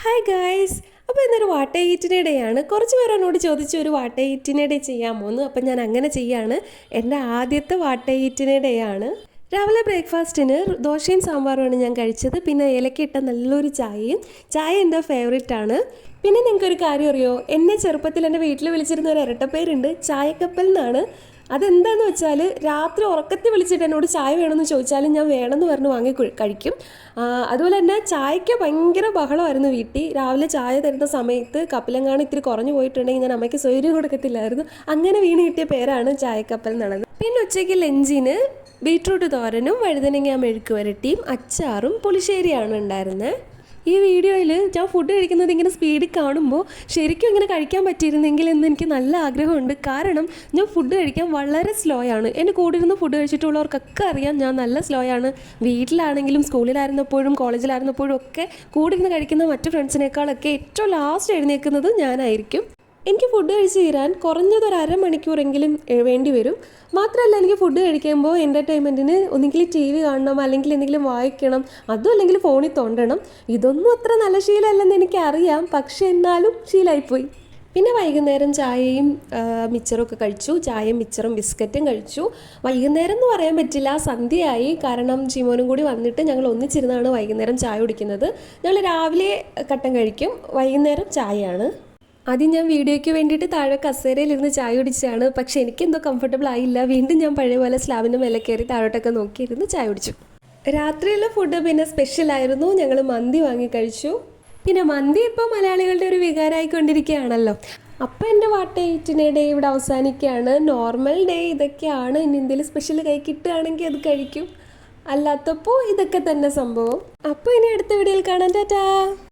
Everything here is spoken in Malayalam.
Hi guys. അപ്പോൾ ഇന്നൊരു വാട്ട ഈറ്റിനെ ഡേ ആണ്. കുറച്ച് പേർ എന്നോട് ചോദിച്ചു ഒരു വാട്ട ഈറ്റിനെ ഡേ ചെയ്യാമോ എന്ന്. അപ്പം ഞാൻ അങ്ങനെ ചെയ്യാണ്. എൻ്റെ ആദ്യത്തെ വാട്ട ഈറ്റിനെ ഡേ ആണ്. രാവിലെ ബ്രേക്ക്ഫാസ്റ്റിന് ദോശയും സാമ്പാറുമാണ് ഞാൻ കഴിച്ചത്. പിന്നെ ഇലക്കിട്ട നല്ലൊരു ചായയും. ചായ എൻ്റെ ഫേവറേറ്റ് ആണ്. പിന്നെ നിങ്ങൾക്കൊരു കാര്യം അറിയോ, എന്നെ ചെറുപ്പത്തിൽ എൻ്റെ വീട്ടിൽ വിളിച്ചിരുന്ന ഒരു ഇരട്ടപ്പേരുണ്ട്, ചായക്കപ്പൽ എന്നാണ്. അതെന്താണെന്ന് വെച്ചാൽ രാത്രി ഉറക്കത്തിൽ വിളിച്ചിട്ട് എന്നോട് ചായ വേണമെന്ന് ചോദിച്ചാലും ഞാൻ വേണമെന്ന് പറഞ്ഞ് വാങ്ങി കഴിക്കും. അതുപോലെ തന്നെ ചായയ്ക്ക് ഭയങ്കര ബഹളമായിരുന്നു വീട്ടിൽ. രാവിലെ ചായ തരുന്ന സമയത്ത് കപ്പിലെങ്ങാനും ഇത്തിരി കുറഞ്ഞു പോയിട്ടുണ്ടെങ്കിൽ ഞാൻ അമ്മയ്ക്ക് സ്വൈര്യം കൊടുക്കത്തില്ലായിരുന്നു. അങ്ങനെ വീണ് കിട്ടിയ പേരാണ് ചായക്കപ്പൽ എന്നുള്ളത്. പിന്നെ ഉച്ചയ്ക്ക് ലഞ്ചിന് ബീട്രൂട്ട് തോരനും വഴുതനങ്ങ മെഴുക്ക് വരട്ടിയും അച്ചാറും പുളിശ്ശേരിയാണ് ഉണ്ടായിരുന്നത്. ഈ വീഡിയോയിൽ ഞാൻ ഫുഡ് കഴിക്കുന്നത് ഇങ്ങനെ സ്പീഡിൽ കാണുമ്പോൾ ശരിക്കും ഇങ്ങനെ കഴിക്കാൻ പറ്റിയിരുന്നെങ്കിൽ എന്ന് എനിക്ക് നല്ല ആഗ്രഹമുണ്ട്. കാരണം ഞാൻ ഫുഡ് കഴിക്കാൻ വളരെ സ്ലോ ആണ്. എൻ്റെ കൂടെ ഇരുന്ന് ഫുഡ് കഴിച്ചിട്ടുള്ളവർക്കൊക്കെ അറിയാം ഞാൻ നല്ല സ്ലോ ആണ്. വീട്ടിലാണെങ്കിലും സ്കൂളിലായിരുന്നപ്പോഴും കോളേജിലായിരുന്നപ്പോഴും ഒക്കെ കൂടെ ഇരുന്ന് കഴിക്കുന്ന മറ്റു ഫ്രണ്ട്സിനേക്കാളൊക്കെ ഏറ്റവും ലാസ്റ്റ് എഴുന്നേൽക്കുന്നത് ഞാനായിരിക്കും. എനിക്ക് ഫുഡ് കഴിച്ച് തീരാൻ കുറഞ്ഞതൊരു അരമണിക്കൂറെങ്കിലും വേണ്ടി വരും. മാത്രമല്ല, എനിക്ക് ഫുഡ് കഴിക്കുമ്പോൾ എൻ്റർടൈൻമെൻറ്റിന് ഒന്നുകിൽ TV കാണണം, അല്ലെങ്കിൽ എന്തെങ്കിലും വായിക്കണം, അതും അല്ലെങ്കിൽ ഫോണിൽ തോണ്ടണം. ഇതൊന്നും അത്ര നല്ല ശീലമല്ലെന്ന് എനിക്കറിയാം, പക്ഷെ എന്നാലും ശീലമായിപ്പോയി. പിന്നെ വൈകുന്നേരം ചായയും മിച്ചറൊക്കെ കഴിച്ചു. ചായയും മിച്ചറും ബിസ്ക്കറ്റും കഴിച്ചു. വൈകുന്നേരം എന്ന് പറയാൻ പറ്റില്ല, സന്ധ്യയായി. കാരണം ജിമോനും കൂടി വന്നിട്ട് ഞങ്ങൾ ഒന്നിച്ചിരുന്നാണ് വൈകുന്നേരം ചായ കുടിക്കുന്നത്. ഞങ്ങൾ രാവിലെ കട്ടൻ കഴിക്കും, വൈകുന്നേരം ചായയാണ്. ആദ്യം ഞാൻ വീഡിയോയ്ക്ക് വേണ്ടിയിട്ട് താഴെ കസേരയിലിരുന്ന് ചായ കുടിച്ചാണ്. പക്ഷെ എനിക്കെന്തോ കംഫർട്ടബിൾ ആയില്ല. വീണ്ടും ഞാൻ പഴയ പോലെ സ്ലാബിൻ്റെ മേലെ കയറി താഴോട്ടൊക്കെ നോക്കിയിരുന്ന് ചായ കുടിച്ചു. രാത്രിയിലെ ഫുഡ് പിന്നെ സ്പെഷ്യലായിരുന്നു. ഞങ്ങൾ മന്തി വാങ്ങി കഴിച്ചു. പിന്നെ മന്തി ഇപ്പോൾ മലയാളികളുടെ ഒരു വികാരമായിക്കൊണ്ടിരിക്കുകയാണല്ലോ. അപ്പോൾ എൻ്റെ വാട്ട ഈറ്റിനെ ഡേ ഇവിടെ അവസാനിക്കുകയാണ്. നോർമൽ ഡേ ഇതൊക്കെയാണ്. ഇനി എന്തെങ്കിലും സ്പെഷ്യൽ കൈ കിട്ടുകയാണെങ്കിൽ അത് കഴിക്കും, അല്ലാത്തപ്പോൾ ഇതൊക്കെ തന്നെ സംഭവം. അപ്പോൾ ഇനി അടുത്ത വീഡിയോയിൽ കാണാം. ടാറ്റാ.